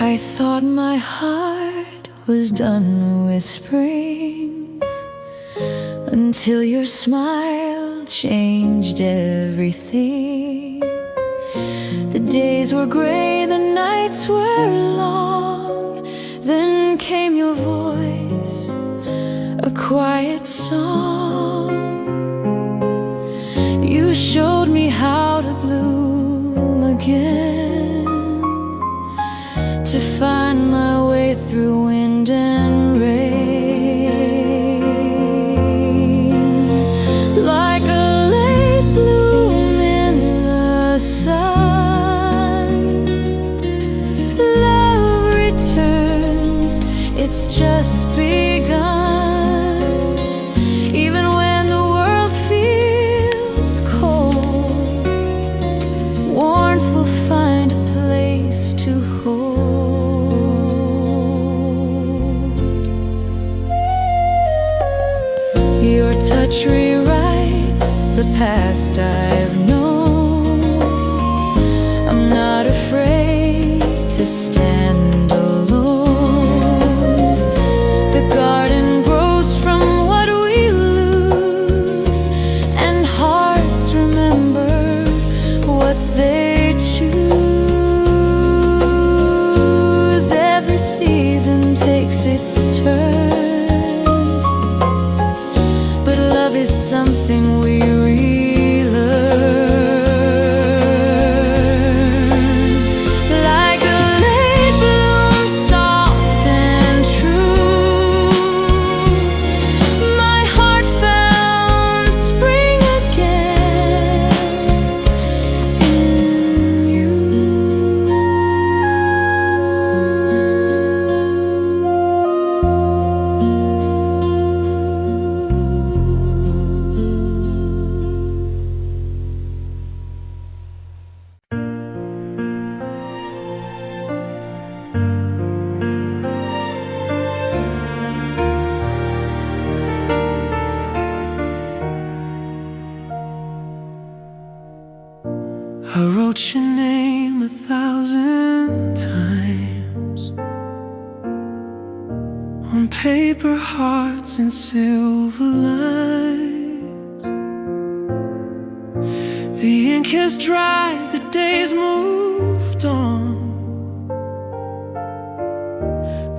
I thought my heart was done whispering until your smile changed everything. The days were gray, the nights were long. Then came your voice, a quiet song. You showed me how to bloom again, to find my way through wind and rain. Like a late bloom in the sun, love returns, it's just begun. Even when the world feels cold, warmth will find a place to hold. Your touch rewrites the past I've known. I'm not afraid to stand alone. The garden grows from what we lose, and hearts remember what they choose. Every season takes its turn, but love is something we relearn. Like a late bloom, soft and true, my heart found spring again in you. I wrote your name 1,000 times on paper hearts and silver lines. The ink has dried, the days moved on,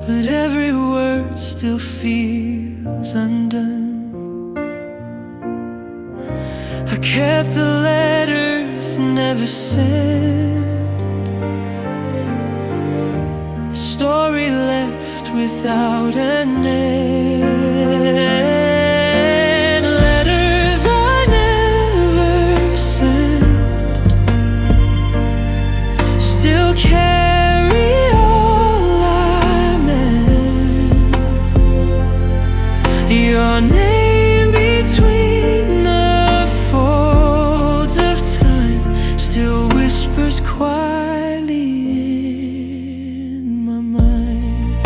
but every word still feels undone. I kept the letters never sent, a story left without an end. Letters I never sent still carry all I meant. Your name between the folds of time still whispers quietly in my mind.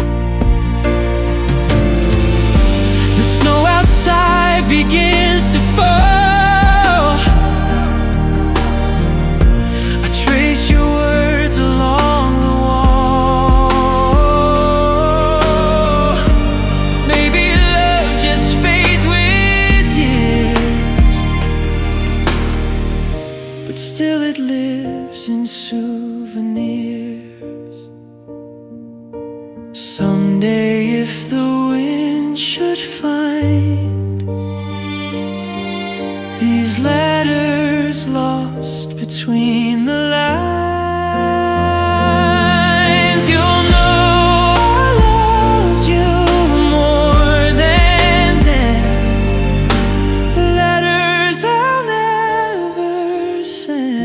The snow outside begins to fall. I trace your words along the wall. Maybe love just fades with years, but still it lives in souvenirs. Someday if the wind should find these letters lost between the lines, you'll know I loved you more than them. Letters I'll never send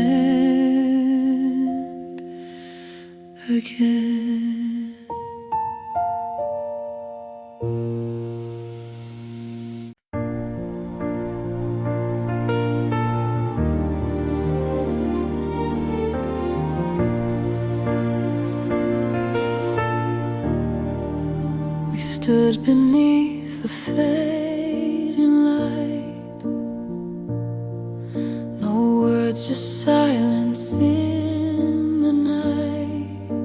again. We stood beneath the fading light, no words, just silence in the night.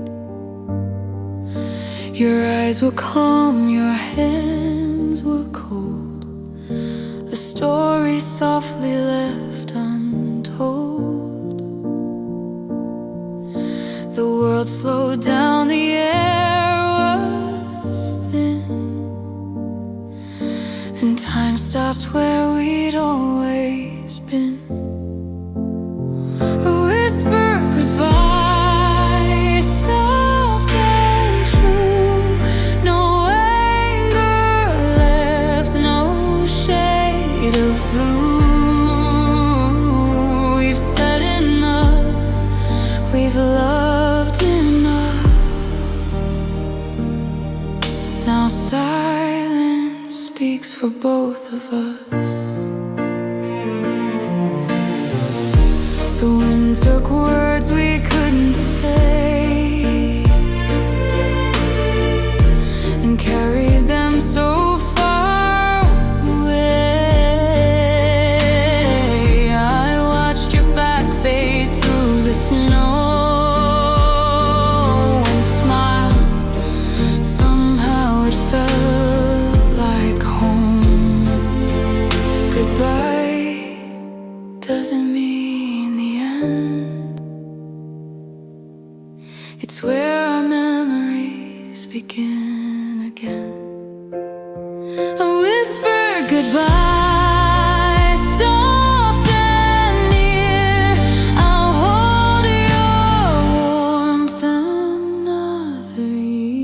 Your eyes were calm, your hands were cold, a story softly left untold. The world slowed down, the air was thin, and time stopped where we'd always been. A whisper goodbye, soft and true. No anger left, no shade of blue. We've said enough, we've loved enough. Now silence speaks for both of us. The wind took words we couldn't say and carried them so far away. I watched your back fade through the snow and smiled. Somehow it felt like home. Goodbye doesn't mean the end. It's where our memories begin again. A whisper goodbye, soft and near. I'll hold your warmth another year.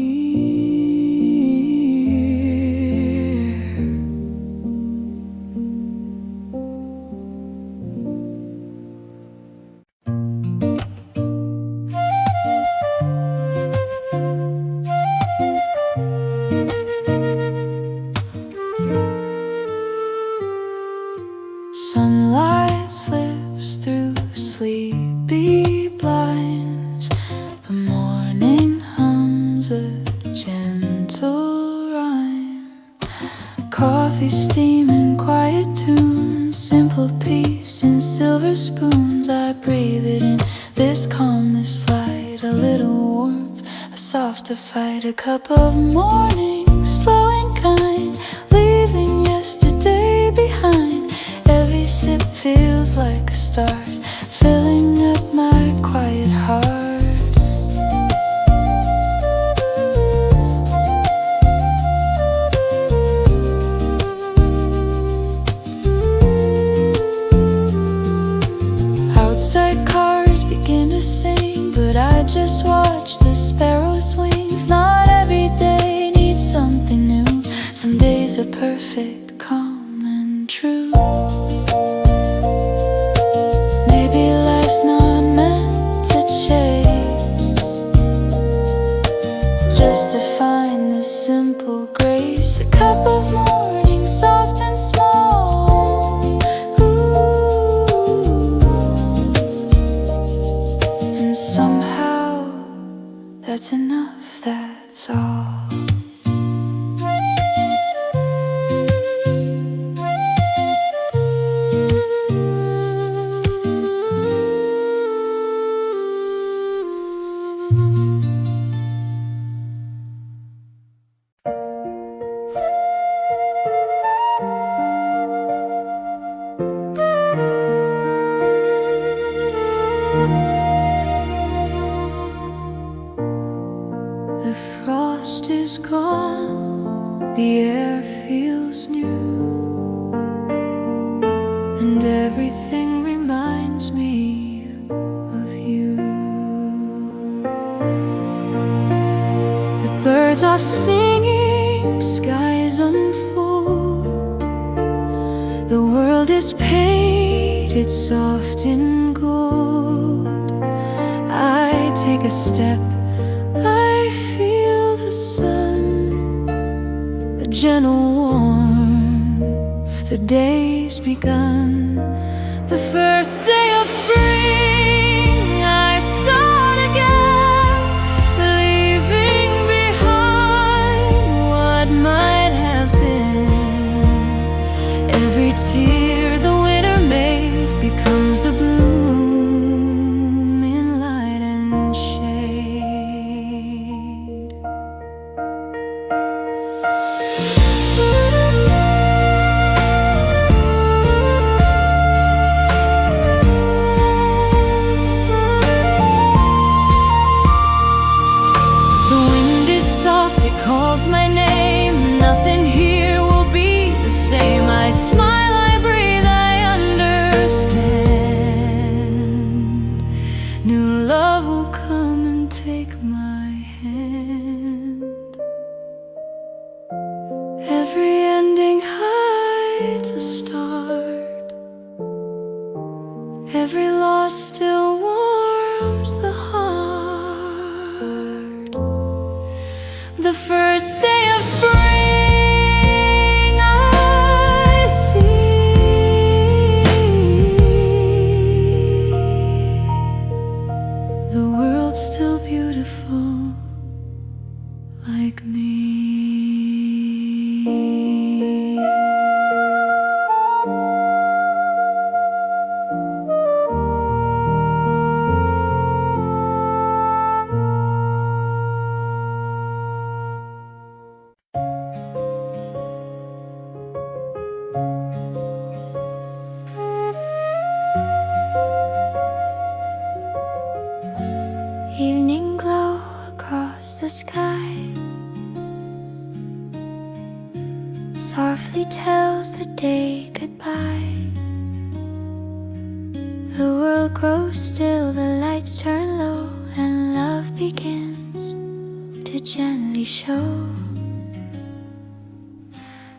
Sunlight slips through sleepy blinds. The morning hums a gentle rhyme. Coffee steaming, quiet tunes, simple peace in silver spoons. I breathe it in, this calm, this light, a little warmth, a softer fight. A cup of morning, slow and kind, leaving yesterday behind. Every sip feels like a start, filling up my quiet heart. Outside cars begin to sing, but I just watch the sparrows' wings. Not every day needs something new. Some days are perfect, calm and true. Maybe life's not meant to chase, just to find this simple grace. A cup of morning, soft and small. Ooh. And somehow that's enough, that's all. The frost is gone, the air feels new, and everything reminds me of you. The birds are singing, skies unfold. The world is painted soft in gold. I take a step, I feel the sun, a gentle warmth. The day's begun. The first day of spring, I start again, leaving behind what might have been. Every tear the winter made becomes the bloom in light and shade. The first day of spring I see the world still beautiful like me. Evening glow across the sky softly tells the day goodbye. The world grows still, the lights turn low, and love begins to gently show.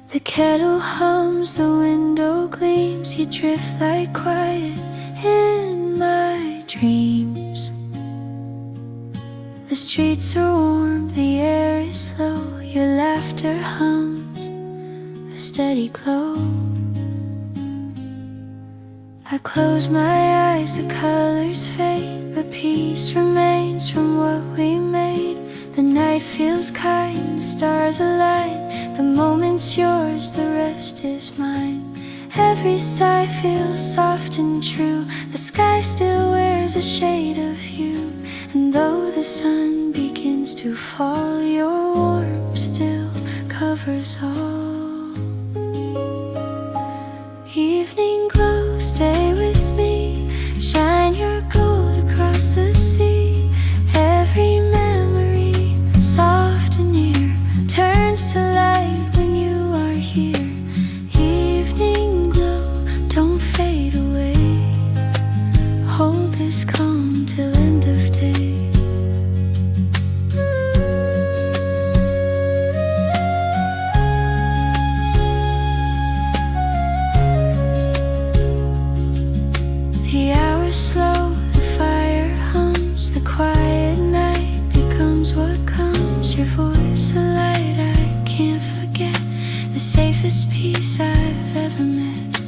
The kettle hums, the window gleams, you drift like quiet in my dreams. The streets are warm, the air is slow, your laughter hums a steady glow. I close my eyes, the colors fade, but peace remains from what we made. The night feels kind, the stars align, the moment's yours, the rest is mine. Every sigh feels soft and true, the sky still wears a shade of you. And though the sun begins to fall, your warmth still covers all. Evening glow, stay with me, shine your gold across the sea. Every memory, soft and near, turns to light when you are here. Evening glow, don't fade away, hold this calm till end of day. The hours slow, the fire hums, the quiet night becomes what comes. Your voice a light I can't forget, the safest peace I've ever met.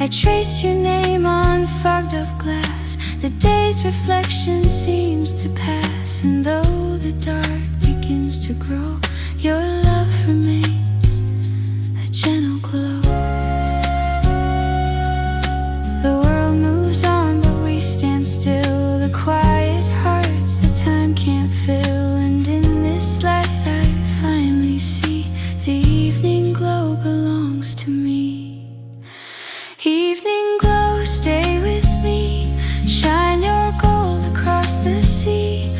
I trace your name on fogged up glass, the day's reflection seems to pass. And though the dark begins to grow, your love remains a gentle glow. The world moves on, but we stand still, the quiet hearts that time can't fill. And in this light I finally see the evening glow belongs to me. Evening glow, stay with me, shine your gold across the sea.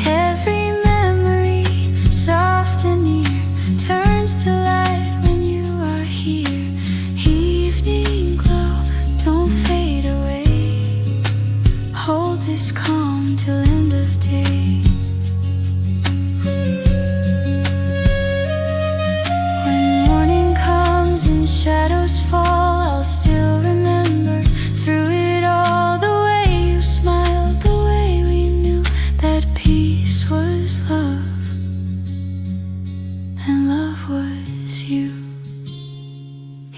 Every memory, soft and near, turns to light when you are here. Evening glow, don't fade away, hold this calm till end of day. When morning comes and shadows fall, I'll still remember through it all the way you smiled, the way we knew that peace was love and love was you.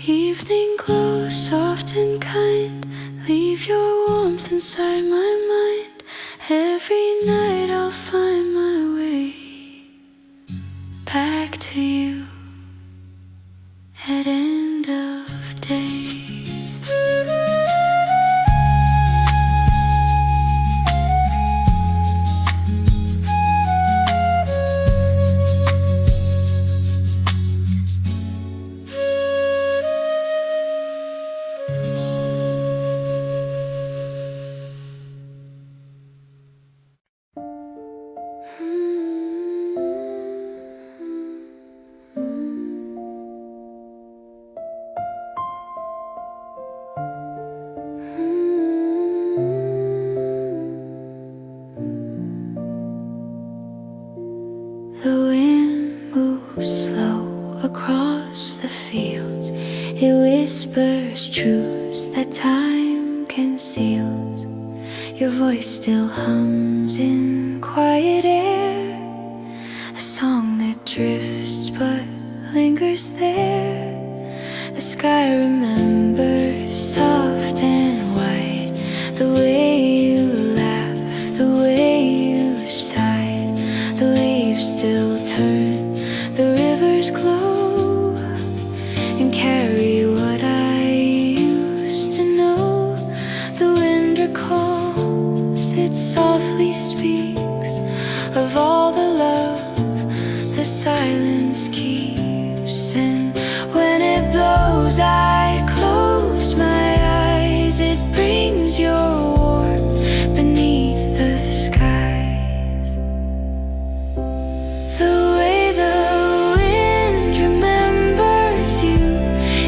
Evening glow, soft and kind, leave your warmth inside my mind. Every night I'll find my way back to you at end of day. The wind moves slow across the fields, it whispers truths that time conceals. Your voice still hums in quiet air, a song that drifts but lingers there. The sky remembers, soft and white, the way you laugh, the way you sigh. The leaves still turn, the rivers glow and carry what I used to know. The wind recalls, it softly speaks of all the love the silence keeps. And when it blows, I close my eyes. It brings your warmth beneath the skies. The way the wind remembers you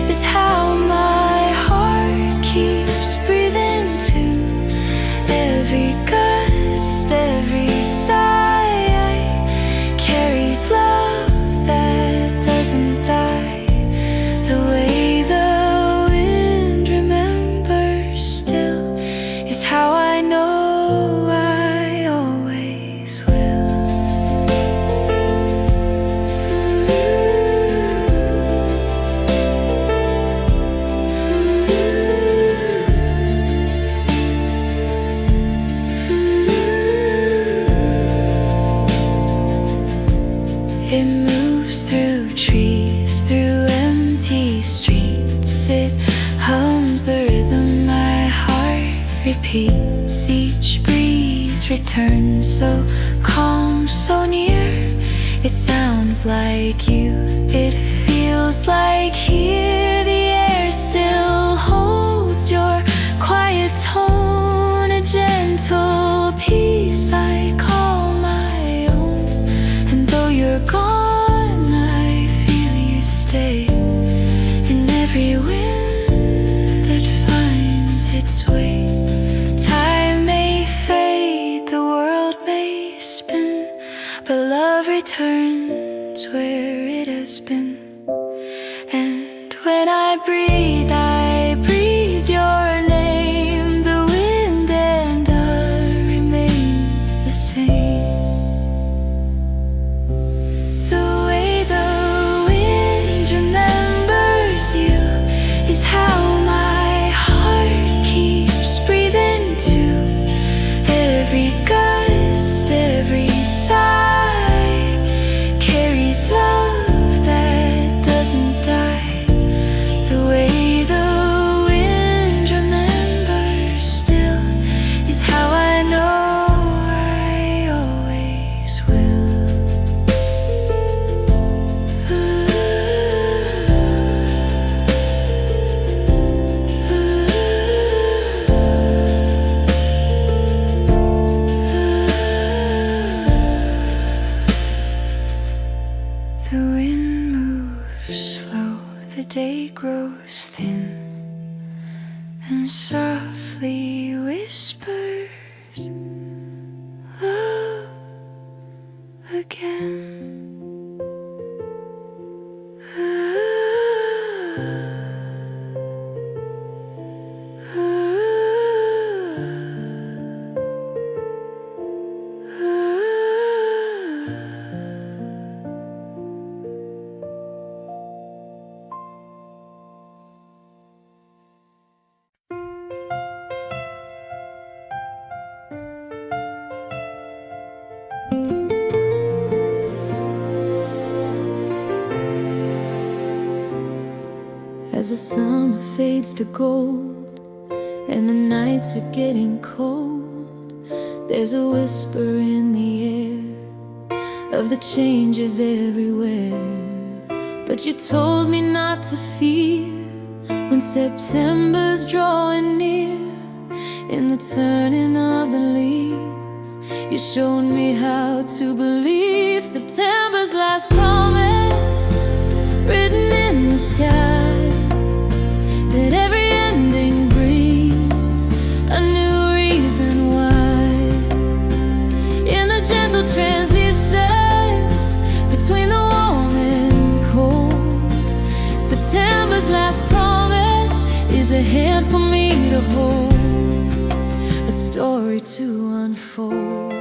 is how my heart keeps breathing too. Every gust, every sigh carries love that doesn't die. The way the wind remembers still is how I know I always will. It moves through trees, through empty streets. It hums the rhythm my heart repeats. Each breeze returns so calm, so near. It sounds like you, it feels like here. The air still holds your quiet tone, a gentle peace I call my own. And though you're gone, I feel you stay in every wind that finds its way. Time may fade, the world may spin, but love returns where it has been. And when I breathe your name. The wind and I remain the same. The way the wind remembers you is how my heart keeps breathing too. Every gust, every sigh carries love that doesn't die. The way the wind remembers still is how I know I always will. The wind moves slow, the day grows thin, and softly whispers love again. As the summer fades to gold and the nights are getting cold, there's a whisper in the air of the changes everywhere. But you told me not to fear when September's drawing near. In the turning of the leaves, you showed me how to believe September's last promise written in the sky, that every ending brings a new reason why. In the gentle transitions between the warm and cold, September's last promise is a hand for me to hold, a story to unfold.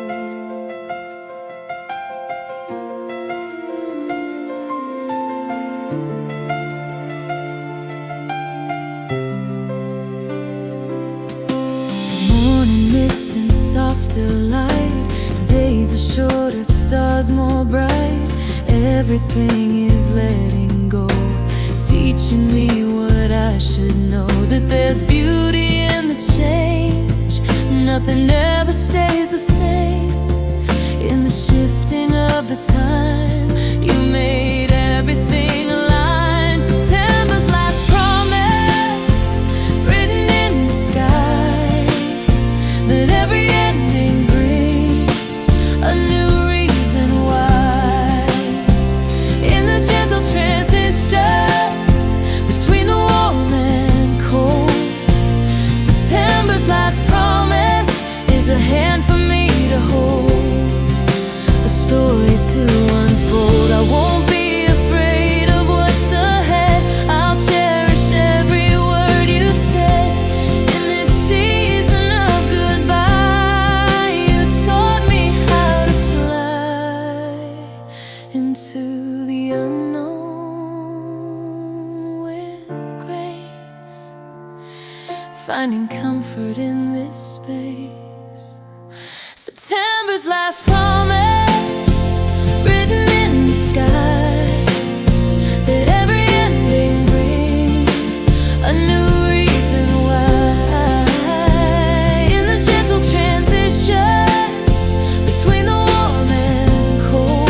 still light. Days are shorter, stars more bright. Everything is letting go, teaching me what I should know. That there's beauty in the change. Nothing ever stays the same. In the shifting of the time, you made everything align. September's last promise, written in the sky, that every ending brings a new reason why. In the gentle transitions between the warm and cold, September's last promise is a hand for me to hold, a story to unfold. I won't be afraid of what's ahead. I'll cherish every word you said. In this season of goodbye, you taught me how to fly into the unknown with grace, finding comfort in this space. September's last promise, written in the sky, that every ending brings a new reason why. In the gentle transitions between the warm and cold,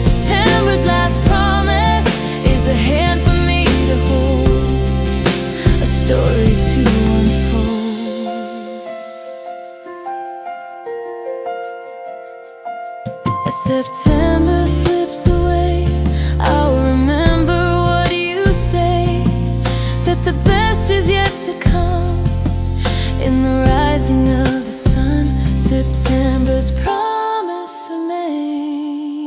September's last promise is a hand for me to hold, a story to unfold. As September slips away, I'll remember what you say, that the best is yet to come. In the rising of the sun, September's promise remains,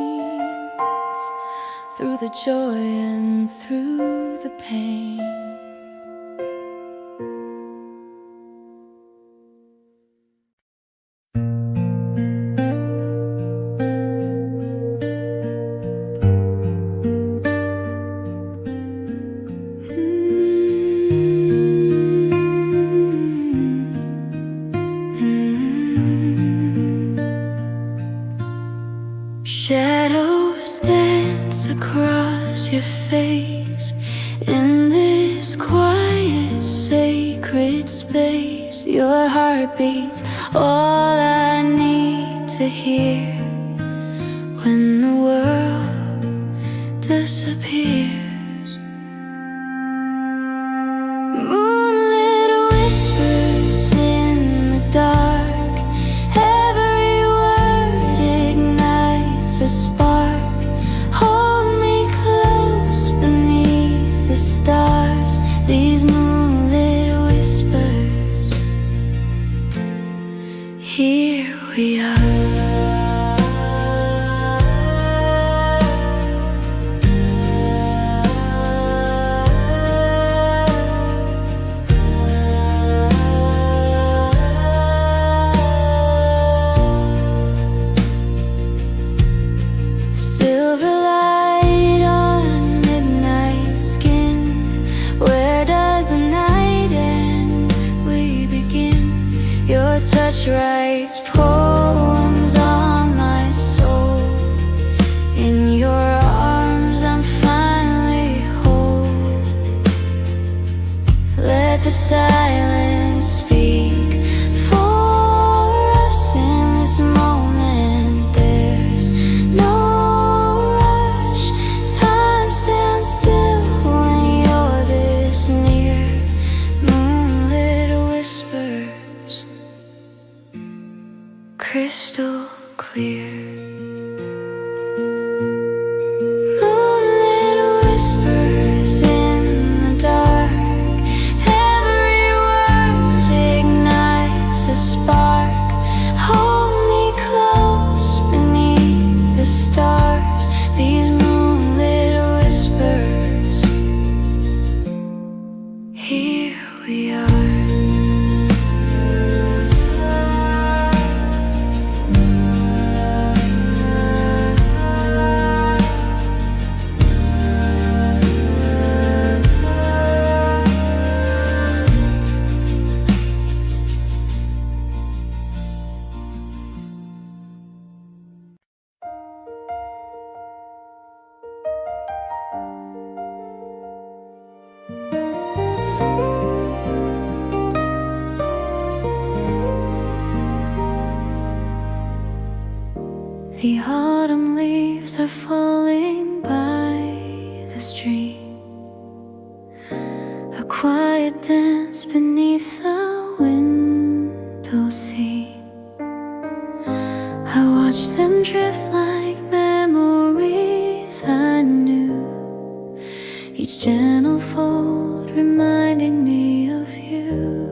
through the joy and through the pain. Shadows dance across your face in this quiet, sacred space. Your heart beats all I need to hear when the world disappears. Moonlit whispers in the dark. Every word ignites a spark. Hold me close beneath the stars. These moonlit whispers. Here we are. Silver light on midnight skin. Where does the night end? We begin. Your touch writes poems on my soul. In your arms I'm finally whole. Let the silence speak for us in this moment. There's no rush. Time stands still when you're this near. Moonlit whispers, crystal clear. Moonlit whispers in the dark. Every word ignites a spark. Hold me close beneath the stars. These moonlit whispers. Here we are. leaves are falling by the street. A quiet dance beneath the window seat. I watch them drift like memories I knew, each gentle fold reminding me of you.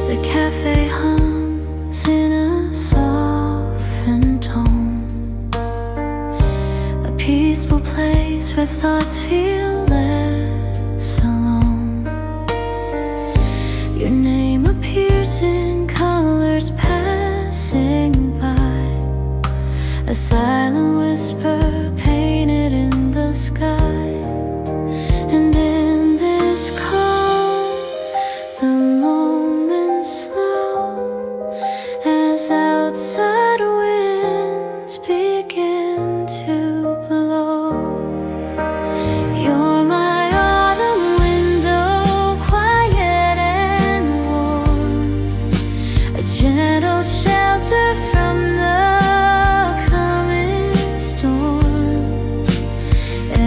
The cafe hums in a softened tone, a peaceful place where thoughts feel less alone. Your name appears in colors passing by, a silent whisper painted in the sky. And in this calm, the moments slow as outside winds begin to blow. You're my autumn window, quiet and warm, a gentle shelter from the coming storm.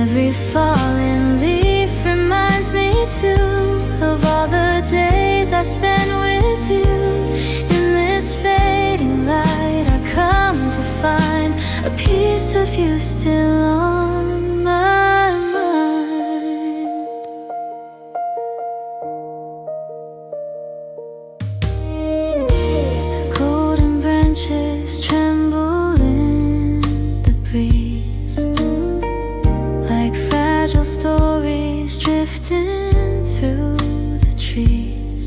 Every falling leaf reminds me too of all the days I spent with you. In this fading light I come to find a piece of you still on my mind. The golden branches tremble in the breeze, like fragile stories drifting through the trees.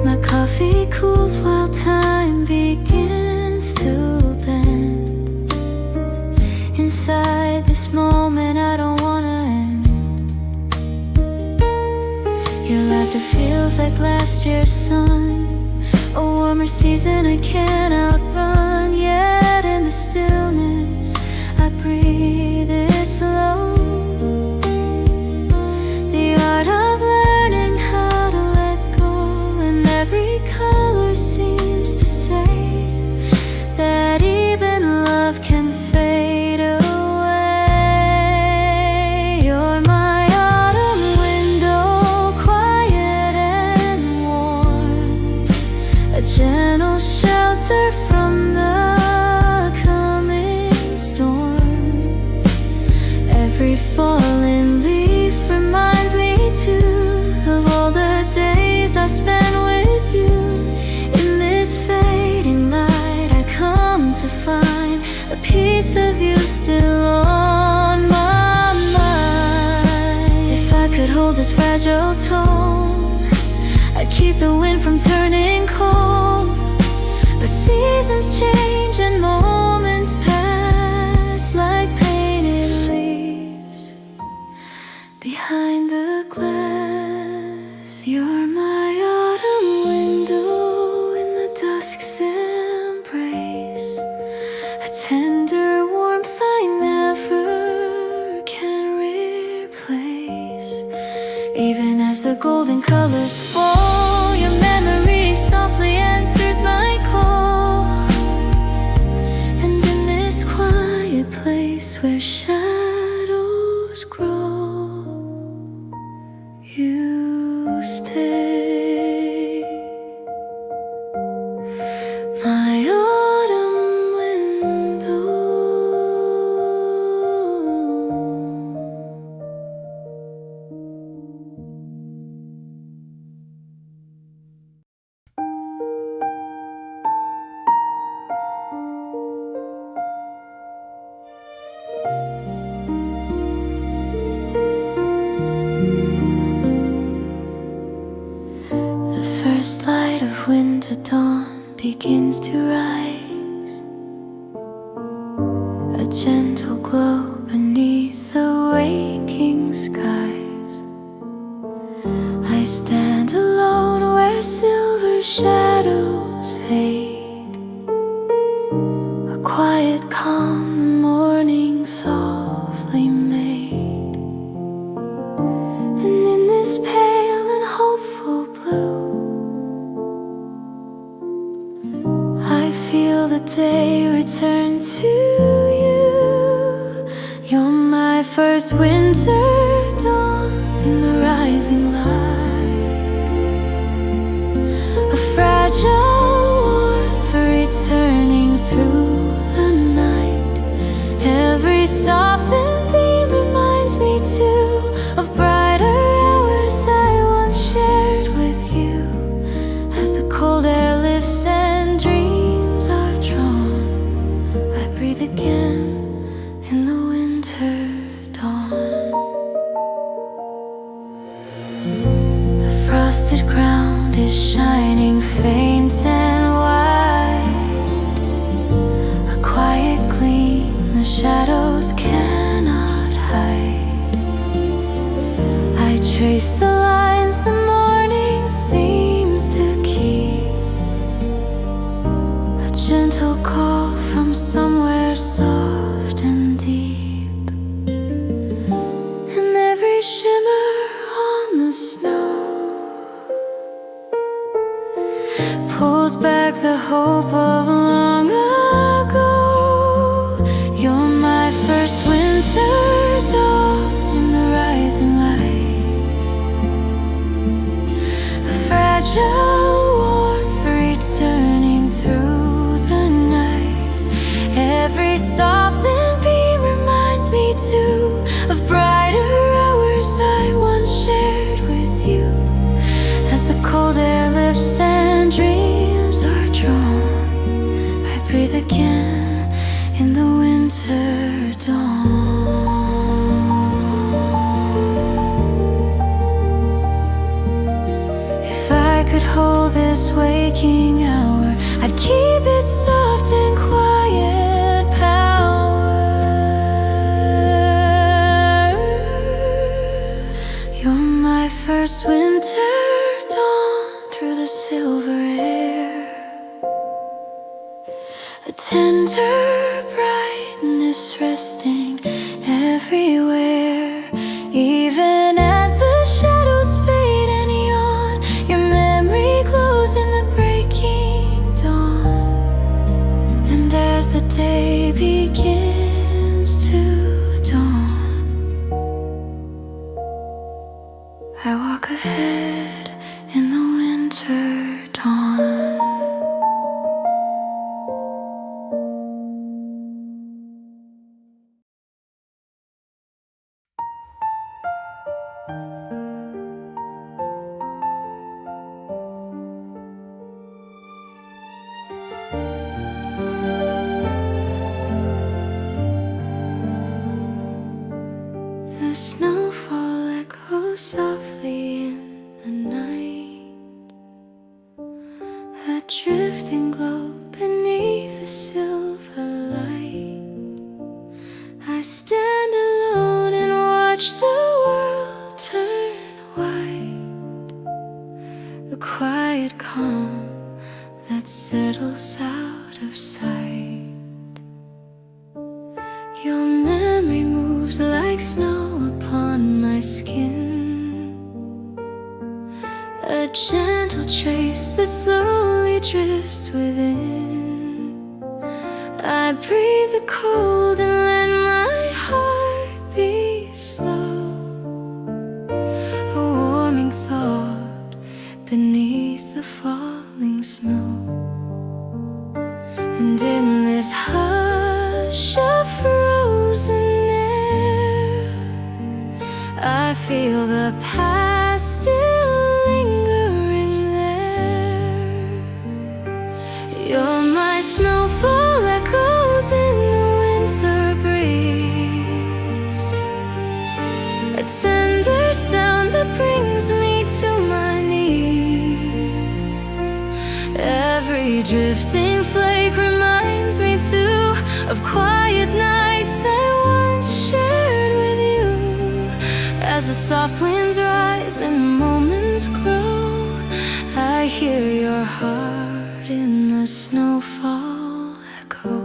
My coffee cools while time begins to bend. Inside this moment I don't wanna end. Your laughter feels like last year's sun, a warmer season I can't outrun. Yet in the stillness I breathe it slow. The art of learning how to let go, and every color seems to say that even love can fade away. You're my autumn window, quiet and warm, a gentle shelter from the coming storm. Every falling leaf reminds me too of all the days I spent with you. In this fading light I come to find a piece of you still on my mind. If I could hold this fragile tone, I'd keep the wind from turning cold. But seasons change and moments pass like painted leaves behind the glass. You're my autumn window in the dusk's embrace, a tender warmth I never can replace. Even as the golden colors fall, your memory softly answers my call. And in this quiet place where shadows grow, you stay. My autumn window. The first light of winter dawn begins to rise, a gentle glow beneath the waking skies. I stand alone where silver shadows fade, a quiet calm the morning softly made. And in this pale and hopeful blue I feel day return to you. You're my first winter dawn in the rising light, a fragile warmth returning through the night. Every softened beam reminds me too of brighter hours I once shared with you. As the cold air lifts and dreams are drawn, I breathe again in the winter dawn. The frosted ground is shining faint and white, a quiet gleam the shadows cannot hide. I trace the lines the morning seems to keep, a gentle call from somewhere soft and deep. And every shimmer on the snow pulls back the hope of long ago. You're my first winter dawn in the rising light, a fragile warmth returning through the night. Every softened beam reminds me too of brighter hours I once shared with you. As the cold air lifts and dreams are drawn, I breathe again in the winter dawn. If I could hold this waking hour, I'd keep it soft and quiet power. You're my first winter dawn through the silver air, a tender brightness resting everywhere. Even as the shadows fade and yawn, your memory glows in the breaking dawn. And as the day begins to dawn, I walk ahead in the winter dawn. The snowfall echoes softly in the night, a drifting glow beneath the silver light. I stand alone and watch the world turn white, a quiet calm that settles out of sight. Your memory moves like snow upon my skin, a gentle trace that slowly drifts within. I breathe the cold and let my heart beat slow, a warming thought beneath the falling snow. And in this hush of frozen air, I feel the past still lingering there. You're my snowfall echoes in the winter breeze, a tender sound that brings me to my knees. Every drifting flake reminds me too of quiet nights I once shared with you. As the soft winds rise and moments grow, I hear your heart in the snowfall echo.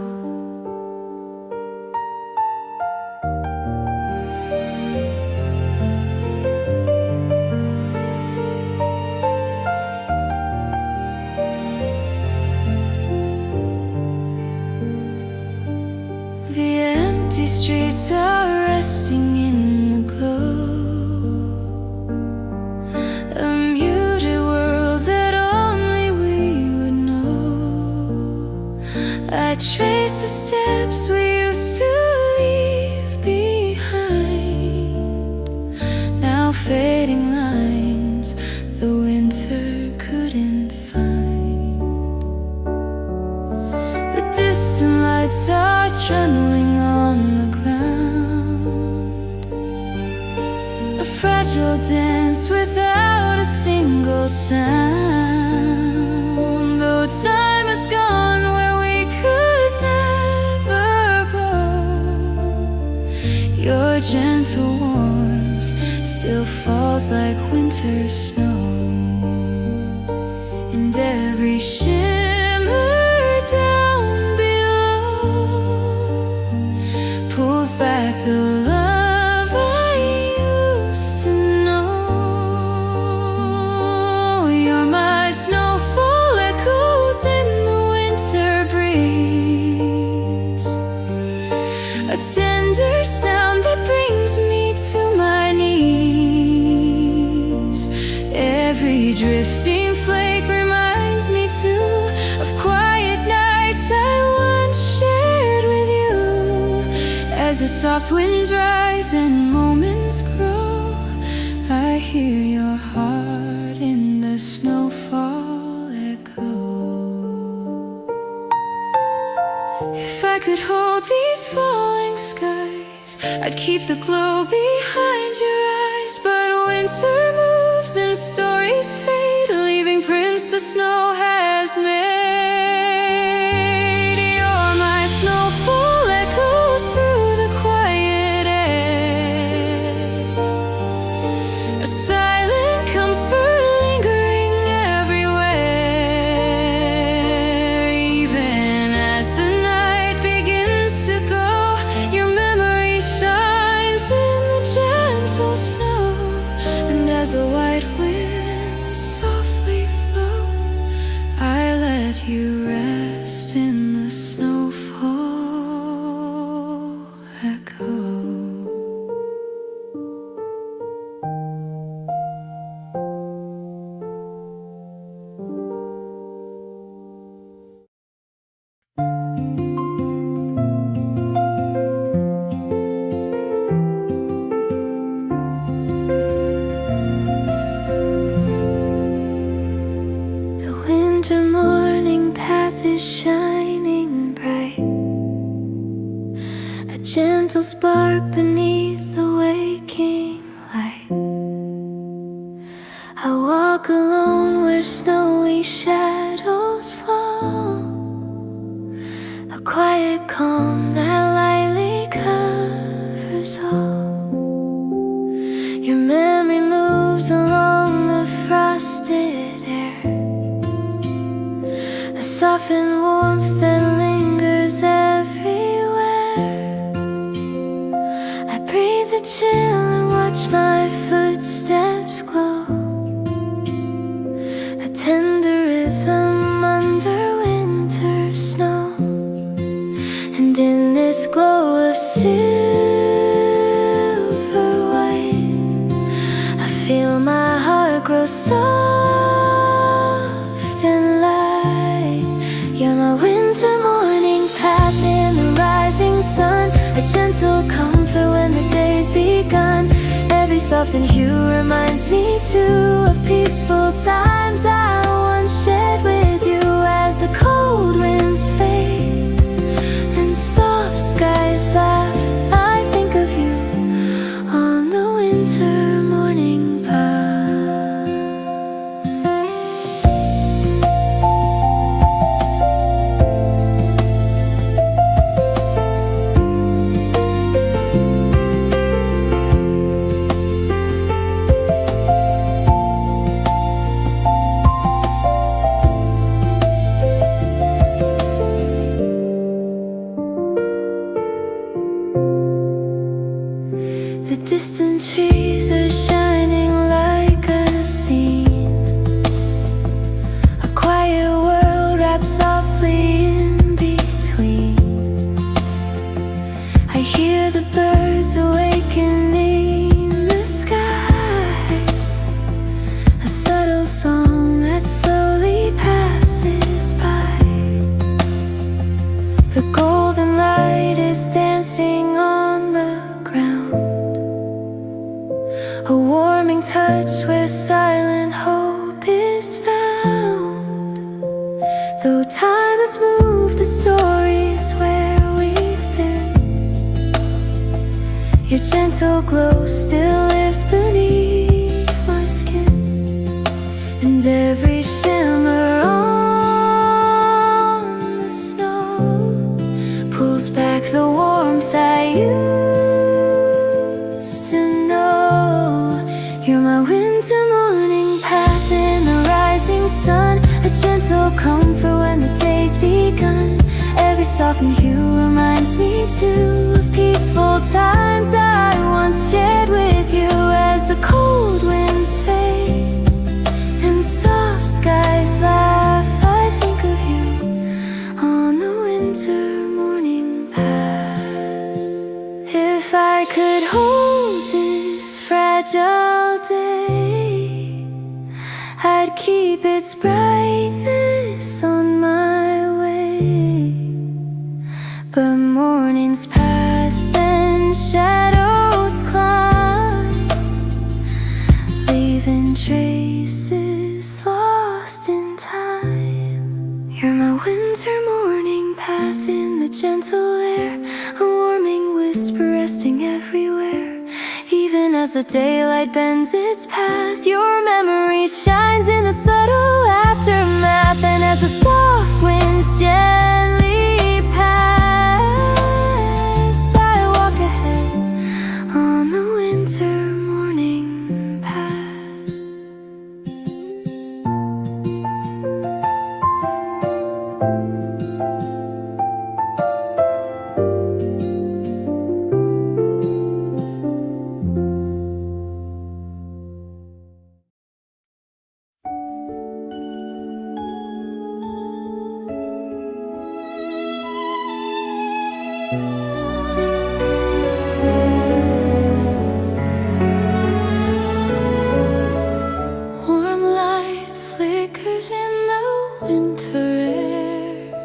empty streets are resting in the glow. A muted world that only we would know. I trace the steps we used to leave behind. Now fading lines the winter couldn't find. The distant lights are trembling on the ground. A fragile dance without a single sound. Though time has gone where we could never go, your gentle warmth still falls like winter snow. And every shimmer down below pulls back the love I used to know. You're my snowfall echoes in the winter breeze, a tender sound that brings me to my knees. Every drifting flake reminds me too of quiet nights I once shared with you. As the soft winds rise and moments grow, I hear your heart in the snowfall echo. If I could hold these falling skies, I'd keep the glow behind your eyes. But winter moves and stories fade, leaving prints the snow has made. You're my snowfall echoes through the quiet air, a silent comfort lingering everywhere. Even as the night begins to go, your memory shines in the gentle snow. And as the white winds softly flow, I let you rest in the snowfall echo. The winter morning path is shining bright, a gentle spark beneath the waking light. I walk alone where snowy shadows fall, a quiet calm that lightly covers all. Your memory moves along the frosted air, a softened warmth that lingers everywhere. I breathe the chill and watch my footsteps glow, a tender rhythm under winter snow. And in this glow of silver white, I feel my heart grow soft and light. You're my winter morning path in the rising sun, a gentle comfort when the day's begun. Every softened hue reminds me too of peaceful times I once shared with you. As the cold winds fade and soft skies laugh, I think of you on the winter morning path. The distant trees are shining like a scene, a quiet world wrapped softly in between. I hear The golden light is dancing on the ground, a warming touch where silent hope is found. Though time has moved the stories where we've been, your gentle glow still lives beneath my skin. And every shimmer on the snow pulls back the warmth I used to know. You're my winter morning path in the rising sun, a gentle comfort when the day's begun. Every softened hue reminds me too of peaceful times I once shared with you. As the cold winds fade and soft skies laugh, I think of you on the winter morning path. If I could hold this fragile day, I'd keep its brightness on my way. But mornings pass and shadows climb, leaving traces lost in time. You're my winter morning path in the gentle air, a warming whisper resting everywhere. Even as the daylight bends its path, your memory shines in the subtle aftermath. And as the soft winds gently pass, I walk ahead on the winter morning path. Warm light flickers in the winter air,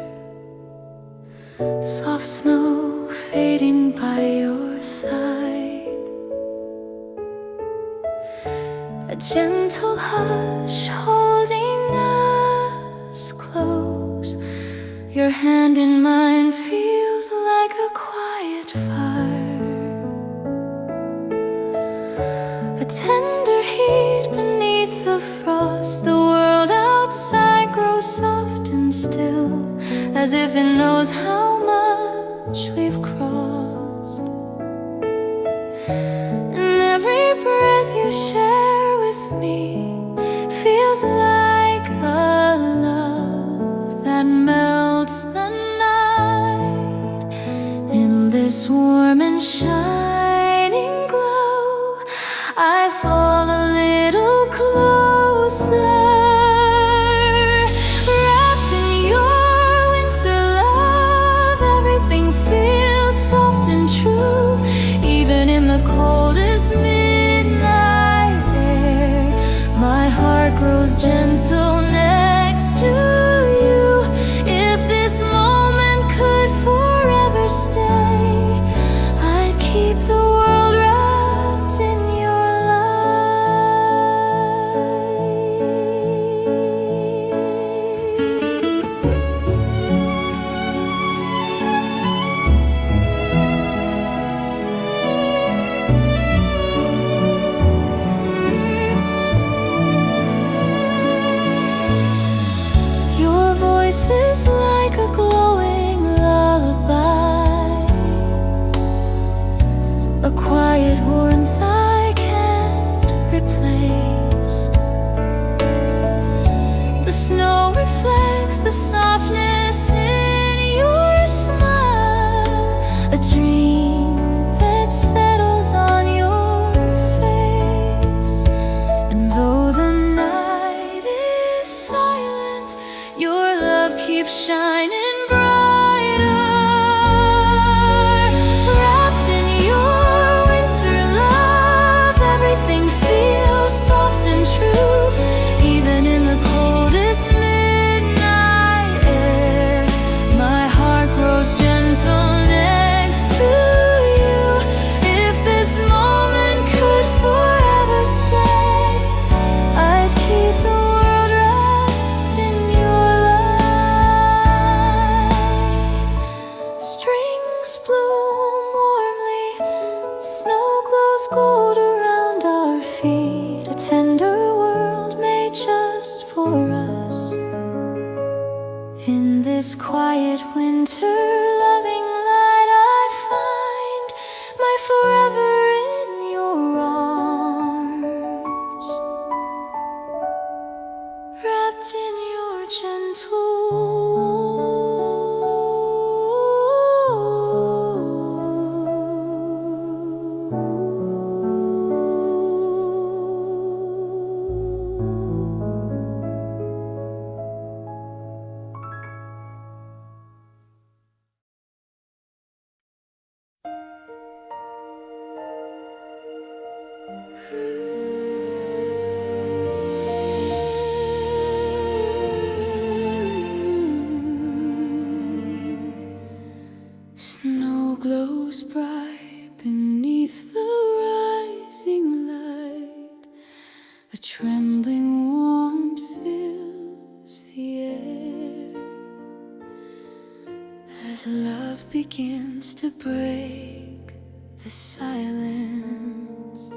soft snow fading by your side, a gentle hush holding us close. Your hand in mine feels like a quiet fire, a tender heat beneath the frost. The world outside grows soft and still, as if it knows how much we've crossed. And every breath you share with me feels like a love that melts the night in this warm and shining glow. I fall a little closer, wrapped in your winter love. Everything feels soft and true, even in the coldest midnight air. My heart grows gentle next to you. If this moment could forever stay, I'd keep Snow glows bright beneath the rising light. A trembling warmth fills the air as love begins to break the silence.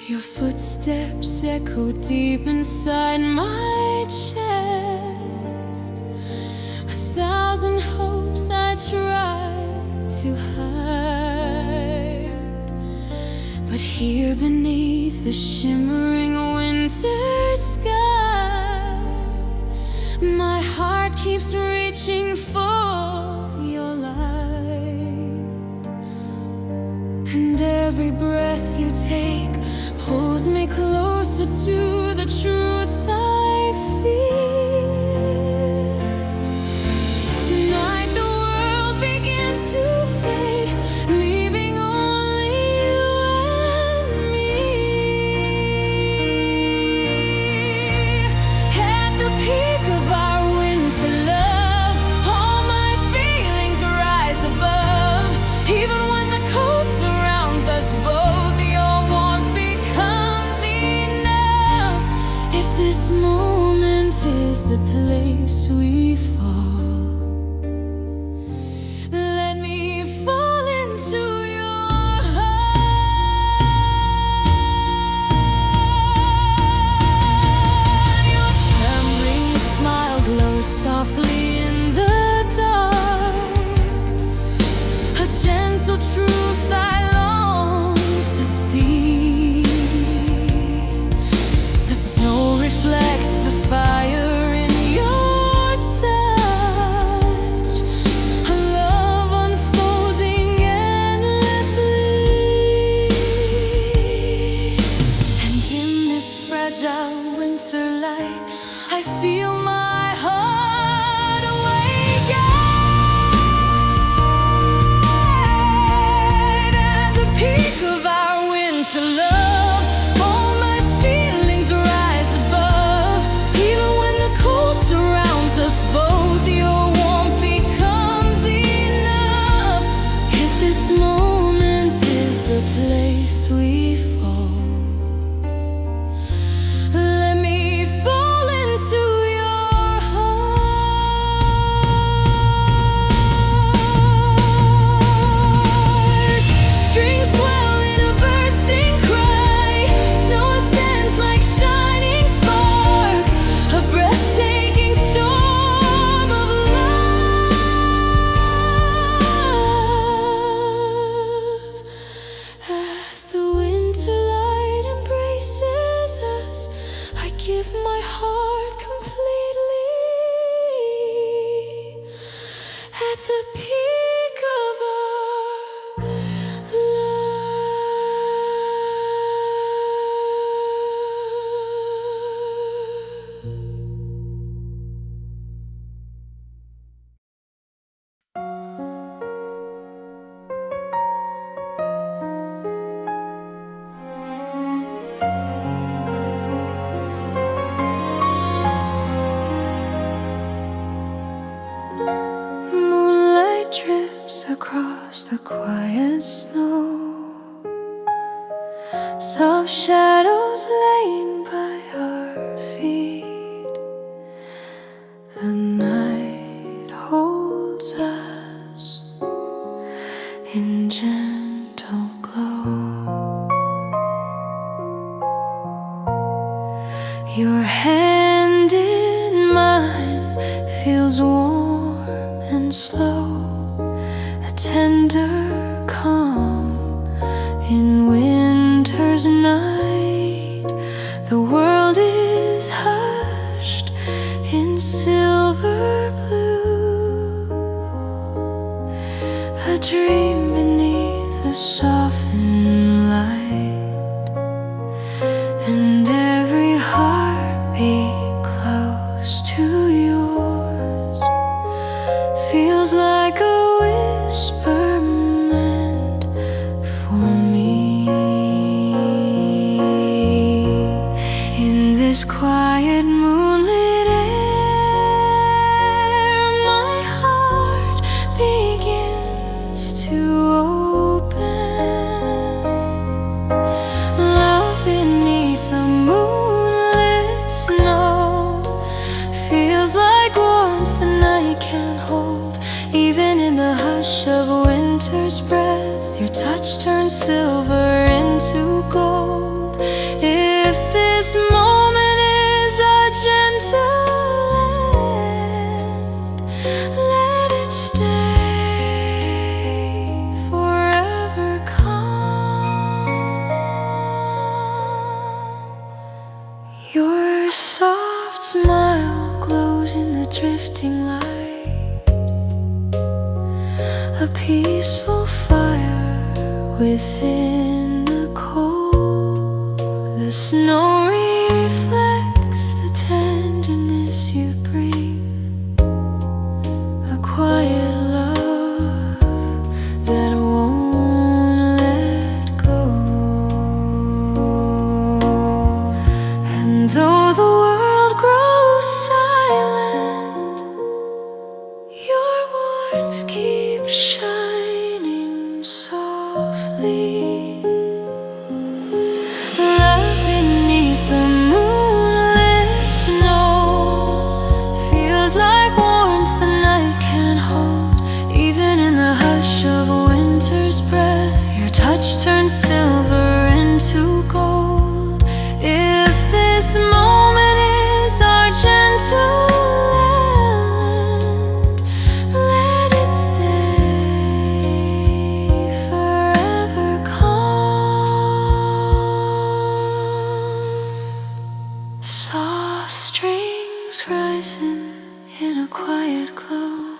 Your footsteps echo deep inside my chest. A thousand hopes I try to hide, but here beneath the shimmering winter sky, my heart keeps reaching for your light. And every breath you take pulls me closer to the truth I feel. Tonight the world begins to fade, leaving only you and me. At the peak of our winter love, all my feelings rise above. Even when the cold surrounds us both, your warmth becomes enough. If this moment is the place we fall, let me fall into your heart. Your trembling smile glows softly in the dark, a gentle truth I long to see. The snow reflects the fire in your touch, a love unfolding endlessly. And in this fragile winter light, I feel my heart awaken. At the peak of our winter love, all my feelings rise above. Even when the cold surrounds us both, your warmth becomes enough. If this moment is the place we fall, let me fall into your heart. Strings swell in a bursting cry. Snow ascends like shining sparks, a breathtaking storm of love. As the winter light embraces us, I give my heart completely. At the peak of our moonlight drips across the quiet snow. Soft shadows laying by our feet. The night holds us in gentle glow. Your hand in mine feels warm and slow, a tender calm in winter's night. The world is hushed in silver blue, a dream beneath the softened light. And every heartbeat close to yours feels like a whisper meant for me. hush of winter's breath, your touch turns silver into gold. If this moment is our gentle end, let it stay forever calm. Your soft smile glows in the drifting light, a peaceful fire within the cold. The snow reflects the tenderness you bring, a quiet love that won't let go. And though the world grows silent, your warmth keeps shining softly. Love beneath the moonlit snow feels like warmth the night can't hold. Even in the hush of winter's breath, your touch turns silver into gold. If this moment is our gentle end, let it stay forever calm. Soft strings rising in a quiet glow,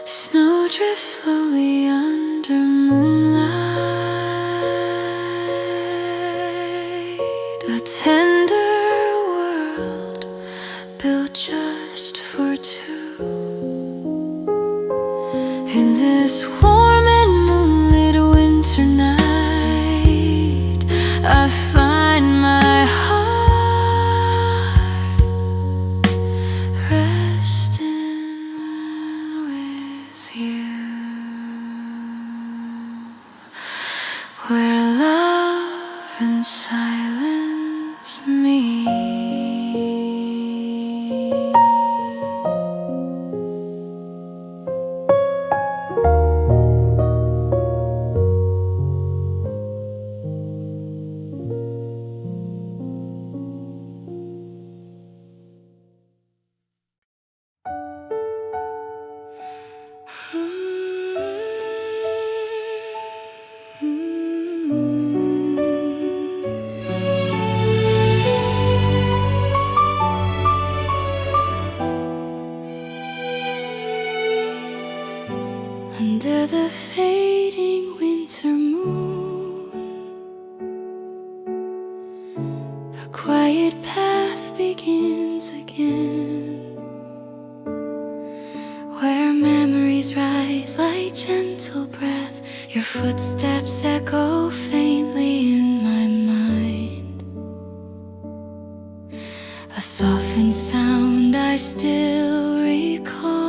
snow drifts slowly under moonlight. A tender world built just for two. In this warm and moonlit winter night, I find my heart resting with you, where love and silence meet. Under the fading winter moon, a quiet path begins again, where memories rise like gentle breath. Your footsteps echo faintly in my mind, a softened sound I still recall.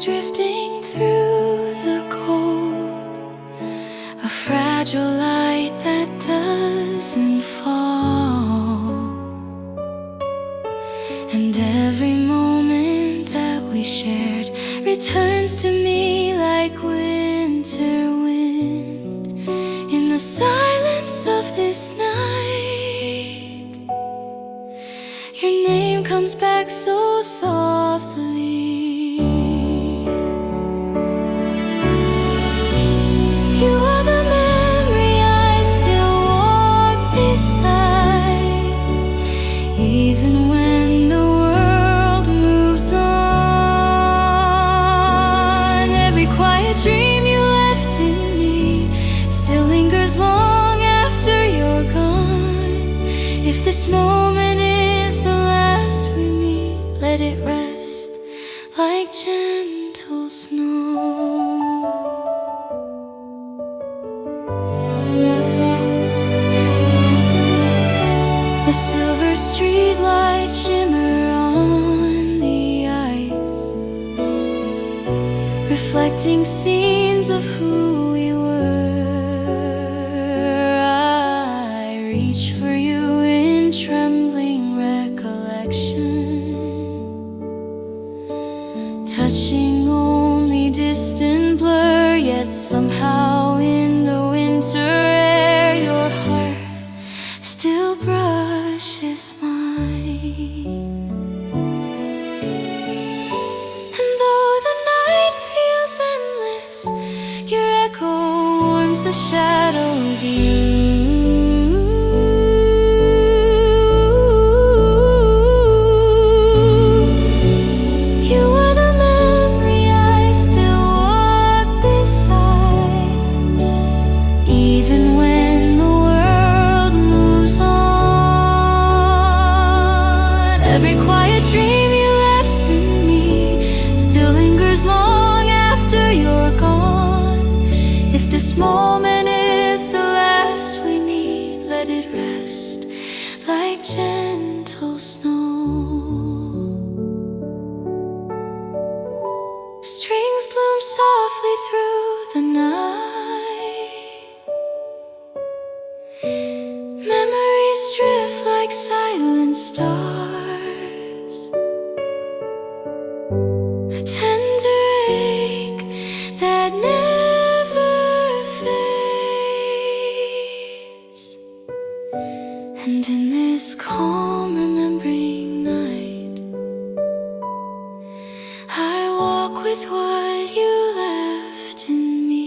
Drifting through the cold, a fragile light that doesn't fall. And every moment that we shared returns to me like winter wind. In the silence of this night, your name comes back so softly. You are the memory I still walk beside, even when the world moves on. Every quiet dream you left in me still lingers long after you're gone. If this moment is the last we meet, let it rest like gentle snow. The silver streetlights shimmer on the ice, reflecting scenes of who we were. I reach for you in trembling recollection, touching only distant blur. Yet somehow in the winter air your heart still brushes mine. And though the night feels endless, your echo warms the shadows. You are the memory I still walk beside, even when the world moves on. Every quiet dream you left in me still lingers long after you're gone. If this moment is the last we meet, let it rest like gentle snow. Strings bloom softly through the night. Memories drift like silent stars. A tender ache that never fades. And in this calm remembering night, I walk with what you left in me.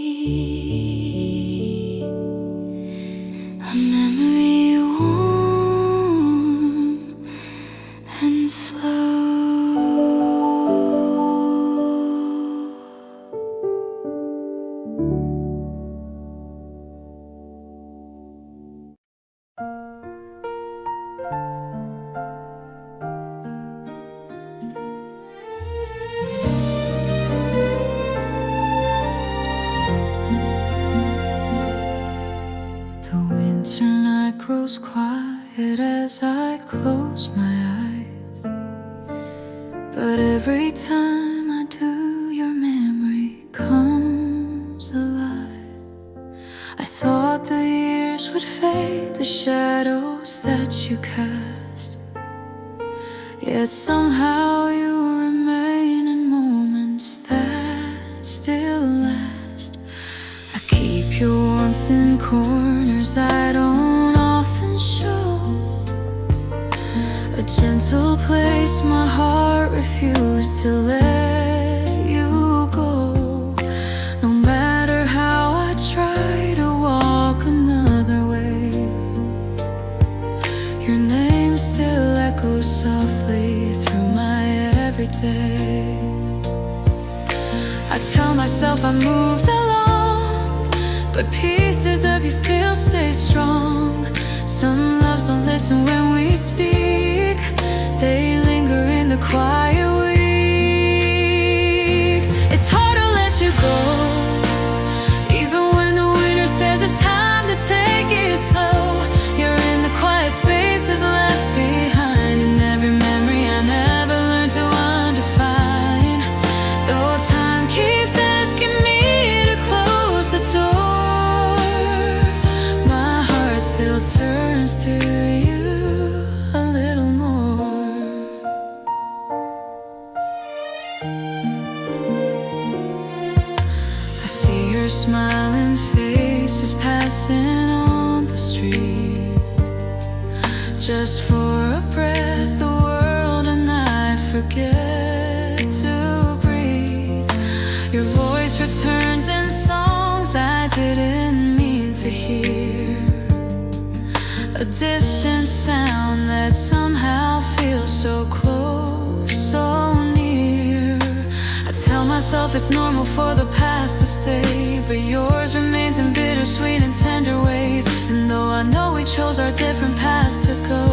A memory warm and slow. The winter night grows quiet as I close my eyes, but every time I do, your memory comes alive. I thought the years would fade, the shadows that you cast, yet somehow you remain in moments that still last. I keep your warmth in corners I don't often show, a gentle place my heart refused to let you go. No matter how I try to walk another way, your name still echoes softly through my everyday. I tell myself I moved along, but pieces of you still stay strong. Some loves don't listen when we speak, they linger in the quiet weeks. It's hard to let you go, even when the winter says it's time to take it slow. You're in the quiet spaces left behind, in every memory I never learned to undefine. Though time keeps asking me to close the door, my heart still turns to you a little more. I see your smiling faces passing on the street, just for a breath the world and I forget to breathe. Your voice returns in songs I didn't mean to hear, a distant sound that somehow feels so close, so near. I tell myself it's normal for the past to stay, but yours remains in bittersweet and tender ways. And though I know we chose our different paths to go,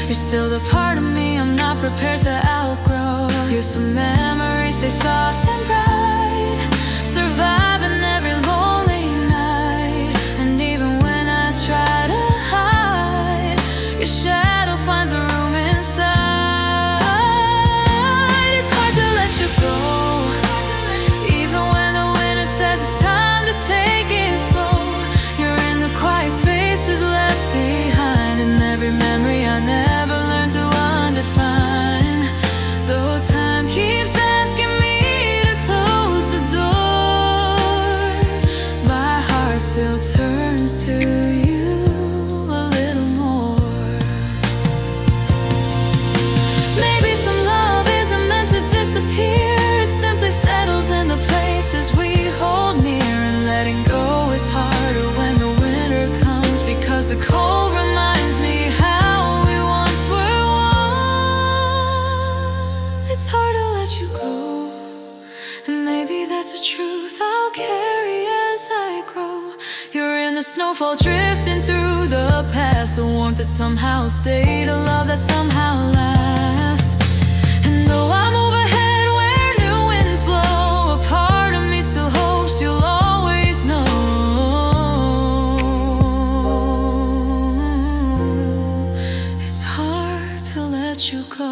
you're still the part of me I'm not prepared to outgrow. You're some memories, stay soft and bright, surviving every lonely night. And even when I try to hide, your shadow finds a room inside. It's hard to let you go, even when the winter says it's time to take it slow. You're in the quiet spaces left behind, in every memory I never learned to undefine. Though time keeps asking me The cold reminds me how we once were one. It's hard to let you go, and maybe that's a truth I'll carry as I grow. You're in the snowfall drifting through the past, a warmth that somehow stayed, a love that somehow lasts. And though I move ahead where new winds blow, a part of me still hopes you'll always know. It's hard to let you go.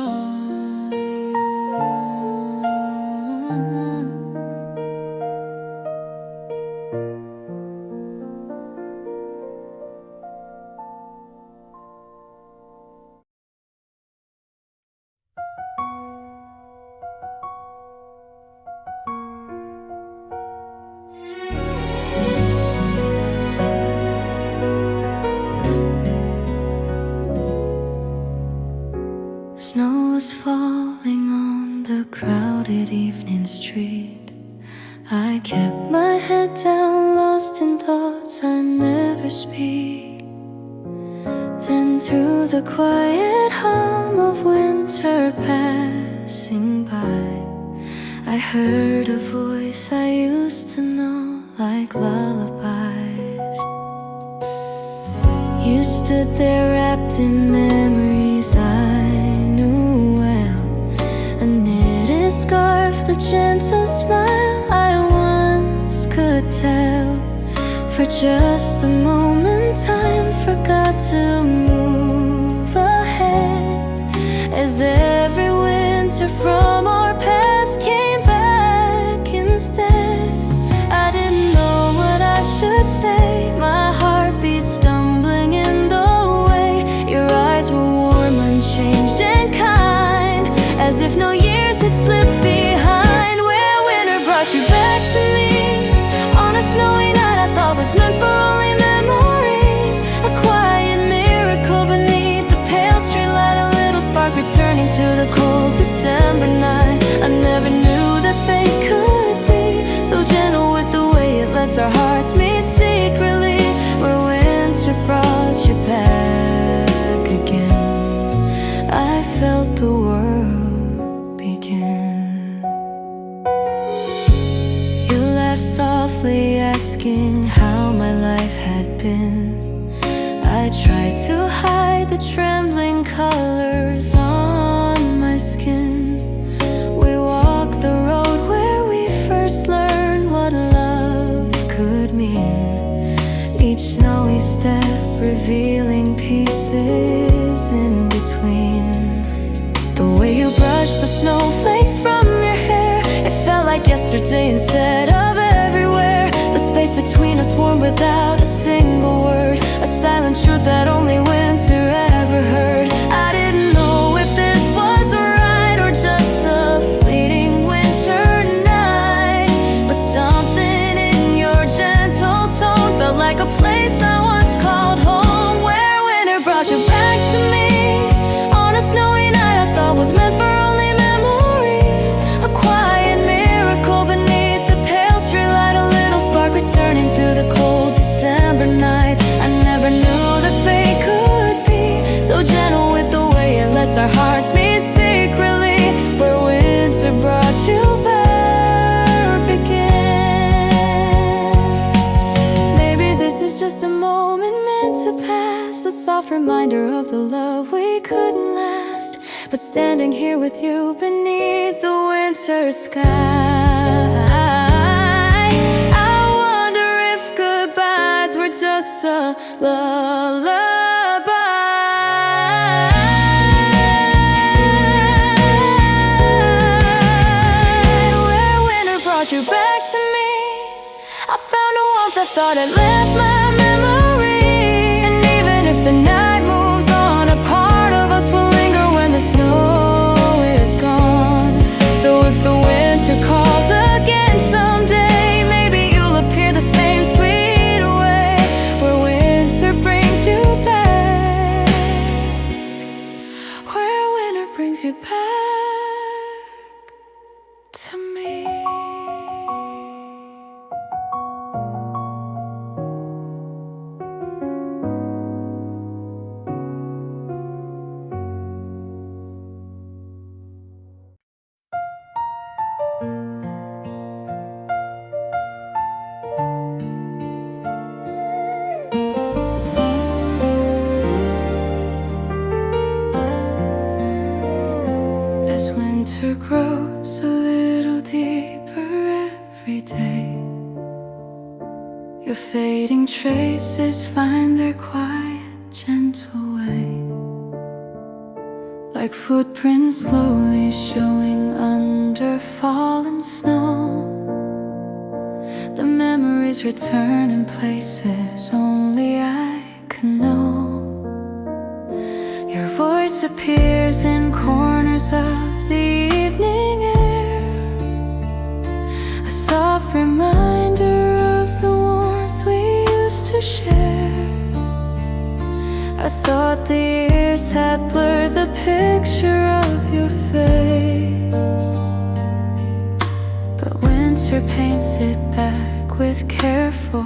Snow was falling on the crowded evening street. I kept my head down, lost in thoughts I never speak. Then through the quiet hum of winter passing by, I heard a voice I used to know like lullabies. You stood there wrapped in memories I knew well, a knitted scarf, the gentle smile I once could tell. For just a moment time forgot to move ahead, as every winter from our past came back instead. I didn't know what I should say, my heart beat stumbling in the way. Your eyes were warm, unchanged and kind, as if no years had slipped behind. Where winter brought you back to me on a snowy night I thought was meant for only memories. A quiet miracle beneath the pale streetlight, a little spark returning to the cold December night. I never knew that fate could be so gentle with the way it lets our hearts meet secretly. Where winter brought you back again, I felt the world begin. You laughed softly, asking how my life had been. I tried to hide the trembling colors on my skin. We walked the road where we first learned what love could mean, each snowy step revealing pieces in between. The way you brushed the snowflakes from your hair, it felt like yesterday instead of everywhere. The space between us warm without a single word, a silent truth that only winter ever heard. I didn't know if this was right or just a fleeting winter night, but something in your gentle tone felt like a place I once called home. Where winter brought you back to me on a snowy night I thought was meant for only memories. A quiet miracle beneath the pale streetlight, a little spark returning to the cold December night. I never knew that fate could be so gentle with the way it lets our hearts meet secretly. Where winter brought you back again. Maybe this is just a moment meant to pass, a soft reminder of the love we couldn't last. But standing here with you beneath the winter sky, I wonder if goodbyes were just a lullaby. Where winter brought you back to me, I found a warmth I thought had left my memory. And even if the night moves on, a part of us will linger when the snow is gone. So if the winter calls again someday, maybe you'll appear the same sweet way. Where winter winter grows a little deeper every day. Your fading traces find their quiet, gentle way, like footprints slowly showing under fallen snow. The memories return in places only I can know. Your voice appears in corners of the evening air, a soft reminder of the warmth we used to share. I thought the years had blurred the picture of your face, but winter paints it back with careful,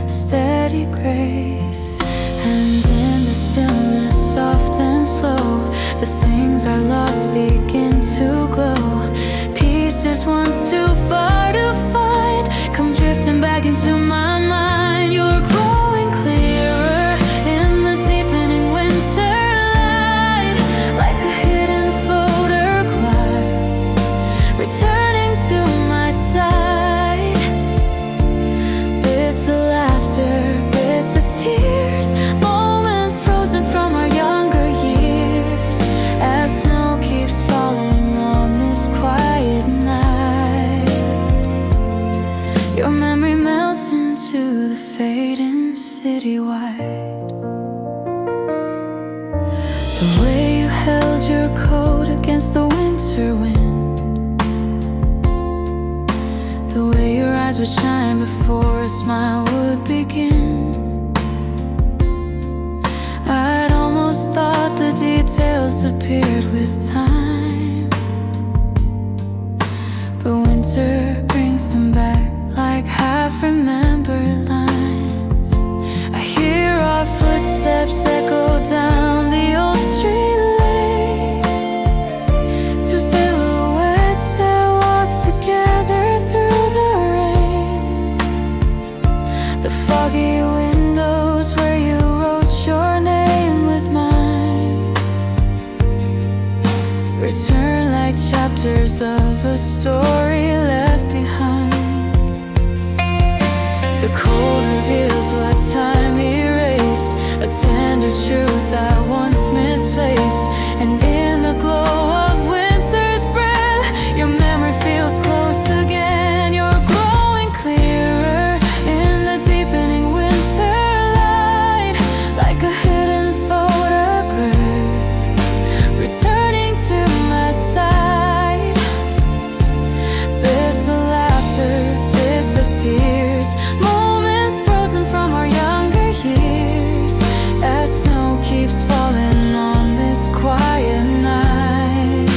steady grace. And in the stillness, soft and slow, the things I lost begin to glow. Pieces once too far to find come drifting back into my mind. You're growing clearer in the deepening winter light, like a hidden photograph returning to my side. Bits of laughter, bits of tears, moments frozen from our younger years, as snow keeps falling on this quiet night. Your memory melts into the fading citywide. The way you held your coat against the winter wind, the way your eyes would shine before a smile would begin. I'd almost thought the details appeared with time, but winter brings them back like half-remembered lines. I hear our footsteps echo down the old street lane, two silhouettes that walk together through the rain. The foggy windows where you wrote your name with mine return like chapters of a story left behind. The cold reveals what time erased, a tender truth I once misplaced. And in the glow of winter's breath, your memory feels close again. You're growing clearer in the deepening winter light, like a hidden photograph returning to my side. Bits of laughter, bits of tears, moments frozen from our younger years, as snow keeps falling on this quiet night.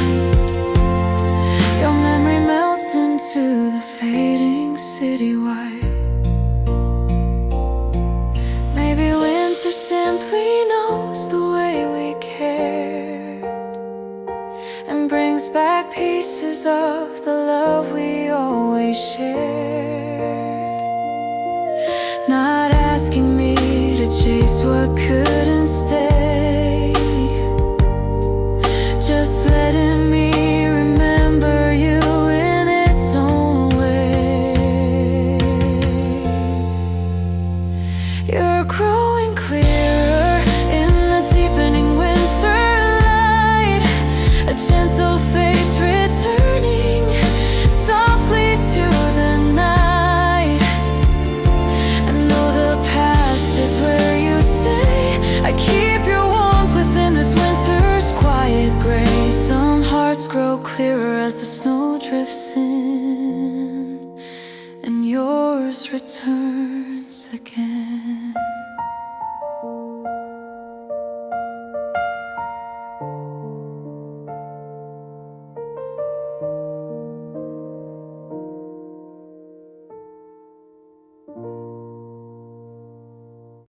Your memory melts into the fading citywide. Maybe winter simply knows the way we care, and brings back pieces of the love we always shared. Not asking me to chase what couldn't stay, just letting me remember you in its own way. You're growing clearer in the deepening winter light, a gentle face returning softly to the night. And though the past is where you stay, I keep your warmth within this winter's quiet gray. Some hearts grow clearer as the snow drifts in, and yours returns again.